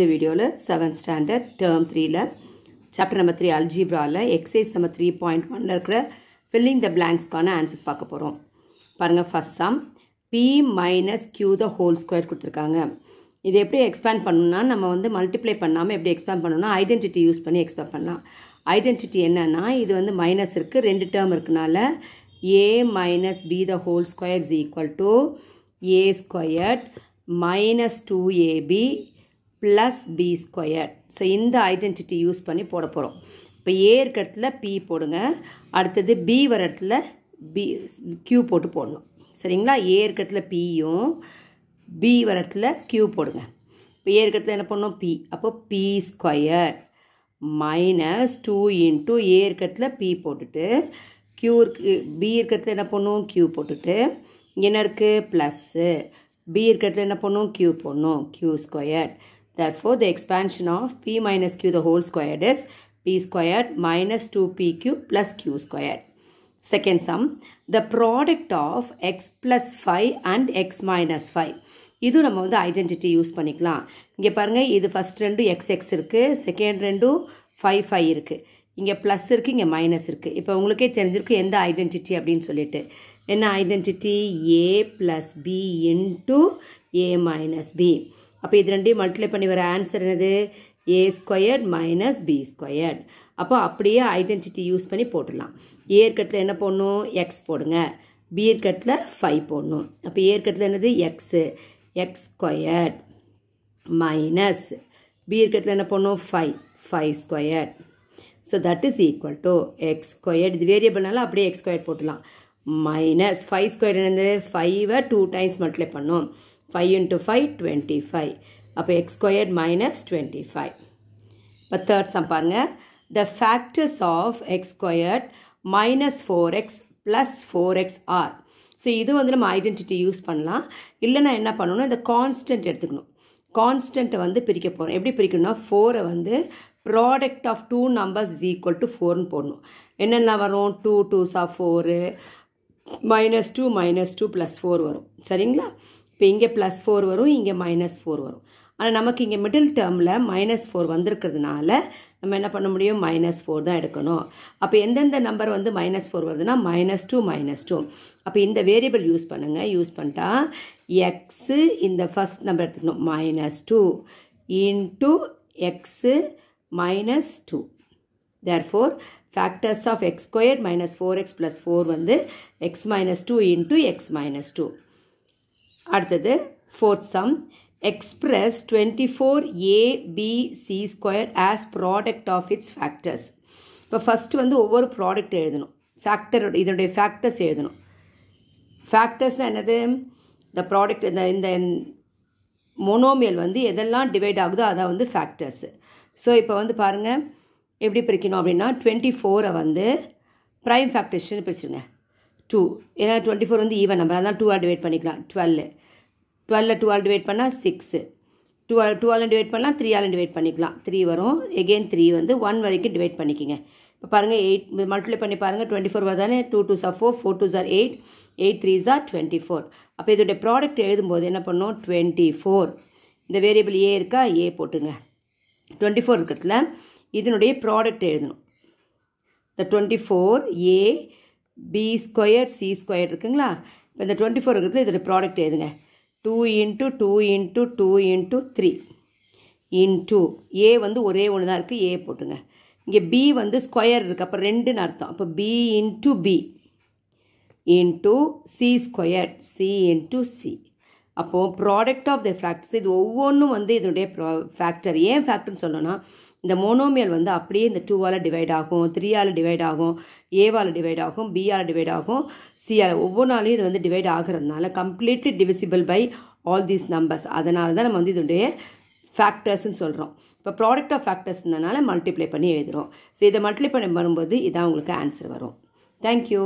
இந்த வீடியோல 7th standard term 3ல chapter number 3 algebraல exercise number 3.1ல இருக்கிற filling the blanks கான answers பார்க்க போறோம். பாருங்க first sum p minus q the whole square கொடுத்திருக்காங்க. இது எப்படி expand பண்ணனும்னா நம்ம வந்து multiply பண்ணாம எப்படி expand பண்ணனும்னா identity யூஸ் பண்ணி expand பண்ணலாம். identity என்னன்னா இது வந்து மைனஸ் இருக்கு ரெண்டு டேர்ம் இருக்கனால a minus b the whole square is equal to a squared minus 2ab plus b squared. So இந்த identity யூஸ் பண்ணி போட போறோம். இப்போ a இருக்க இடத்துல p போடுங்க. அடுத்தது b வர இடத்துல b q போட்டு போடணும். சரிங்களா? a இருக்க இடத்துல p யும் b வர இடத்துல q போடுங்க. இப்போ a இருக்க இடத்துல என்ன பண்ணனும் p. அப்போ p squared minus 2 into a இருக்க இடத்துல p போட்டுட்டு q b இருக்க இடத்துல என்ன பண்ணனும் q போட்டுட்டு என்ன இருக்கு plus b இருக்க இடத்துல என்ன பண்ணனும் q போடணும் q squared. Therefore, the expansion of p minus q the whole squared is p squared minus 2pq plus q squared. Second sum, the product of x plus 5 and x minus 5. இது நம்ம வந்து identity use பண்ணிக்கலாம். இங்க பாருங்க இது first ரெண்டு xx இருக்கு, second ரெண்டு 5 இருக்கு. இங்க plus இருக்கு, இங்க minus இருக்கு. இப்போ உங்களுக்கே தெரிஞ்சிருக்கு எந்த identity அப்படின்னு சொல்லிட்டு. என்ன identity? a plus b into a minus b. அப்போ இது ரெண்டையும் மல்டிப்ளை பண்ணி வர ஆன்சர் என்னது? a squared minus b squared. அப்போ அப்படியே ஐடென்டிட்டி யூஸ் பண்ணி போட்டுடலாம். a இருக்கத்துல என்ன போடணும்? x போடுங்க. b இருக்கத்துல 5 போடணும். அப்போ a இருக்கத்துல என்னது? x squared minus b இருக்கத்துல என்ன போடணும்? 5 squared. So that is equal to x squared. இது வேரியபிள்னால அப்படியே x squared போட்டுடலாம். Minus 5 squared என்னது? 5 2 times மல்டிப்ளை பண்ணோம். 5 into 5, 25. அப்போ x squared minus 25. இப்போ third sum பாருங்க. The factors of x squared minus 4x plus 4x are. So இது வந்து நம்ம identity யூஸ் பண்ணலாம். இல்லைன்னா என்ன பண்ணணும்? இந்த constant எடுத்துக்கணும். constant வந்து பிரிக்க போகிறோம். எப்படி பிரிக்கணும்னா 4 வந்து product of two numbers is equal to 4 போடணும். என்னென்ன வரும்? 2 2s are 4, minus 2 plus 4 வரும். சரிங்களா? இப்போ இங்கே ப்ளஸ் 4 வரும், இங்கே மைனஸ் 4 வரும். ஆனால் நமக்கு இங்கே மிடில் டேர்மில் மைனஸ் 4 வந்திருக்கிறதுனால நம்ம என்ன பண்ண முடியும்? மைனஸ் 4 தான் எடுக்கணும். அப்போ எந்தெந்த நம்பர் வந்து மைனஸ் 4 வருதுன்னா -2 அப்போ இந்த வேரியபிள் யூஸ் பண்ணுங்கள். யூஸ் பண்ணிட்டா எக்ஸு இந்த ஃபஸ்ட் நம்பர் எடுத்துக்கணும் -2 into x -2. Therefore, factors of x squared minus 4x plus 4 வந்து x minus 2 into x minus 2. அடுத்தது fourth sum, express 24abc square as product of its factors. இப்போ first வந்து ஒவ்வொரு product எழுதணும். Factor இதனுடைய factors எழுதணும். ஃபேக்டர்ஸ்னால் என்னது? இந்த ப்ராடக்ட் இந்த மோனோமியல் வந்து எதெல்லாம் டிவைட் ஆகுதோ அதான் வந்து ஃபேக்டர்ஸு. ஸோ இப்போ வந்து பாருங்கள் எப்படி பிரிக்கணும் அப்படின்னா 24 வந்து ப்ரைம் ஃபேக்டர்ஸ்னு பிரிச்சுருங்க 2. ஏன்னா 24 வந்து ஈவன் நம்பர், அதான் 2 டிவைட் பண்ணிக்கலாம். 12 2 டிவைட் பண்ணால் 6, 12 டிவைட் பண்ணலாம், 3 டிவைட் பண்ணிக்கலாம். 3 வரும். எகெயின் 3 வந்து 1 வரைக்கும் டிவைட் பண்ணிக்கிங்க. இப்போ பாருங்கள் 8 மல்டிப்ளை பண்ணி பாருங்கள். 24 வருதானே? 2 2s are 4, 4 2s are 8, 8 3s are 24. அப்போ இதோடைய ப்ராடக்ட் எழுதும்போது என்ன பண்ணணும்? 24. இந்த வேரியபிள் ஏ இருக்கா? ஏ போட்டுங்க. 24 இருக்கிறதுல இதனுடைய ப்ராடக்ட் எழுதணும். இந்த 24 a b square c square இருக்குங்களா? இப்போ இந்த 24 இருக்கிறதுல இதோடைய ப்ராடக்ட் எழுதுங்க. 2 into 2 into 2 into 3 into a வந்து ஒரே ஒன்று தான் இருக்குது, a போட்டுங்க. இங்கே b வந்து ஸ்கொயர் இருக்குது, அப்போ ரெண்டுன்னு அர்த்தம். அப்போ b into b into c square c into c. அப்போது ப்ராடக்ட் ஆஃப் த ஃபேக்டர்ஸ் இது ஒவ்வொன்றும் வந்து இதனுடைய ஃபேக்டர். ஏன் ஃபேக்டர்னு சொல்லணும்னா இந்த மோனோமியல் வந்து அப்படியே இந்த 2ஆல் டிவைட் ஆகும், 3ஆல் டிவைட் ஆகும், ஏவால் டிவைட் ஆகும், பிஆல் டிவைட் ஆகும், சிஆல் ஒவ்வொன்றாலையும் இது வந்து டிவைட் ஆகிறதுனால completely divisible by all these numbers. அதனால தான் நம்ம வந்து இதனுடைய ஃபேக்டர்ஸ்ன்னு சொல்கிறோம். இப்போ ப்ராடக்ட் ஆஃப் ஃபேக்டர்ஸ்னால மல்டிப்ளை பண்ணி எழுதுகிறோம். ஸோ இதை மல்டிப்ளை பண்ணி வரும்போது இதான் உங்களுக்கு ஆன்சர் வரும். தேங்க்யூ.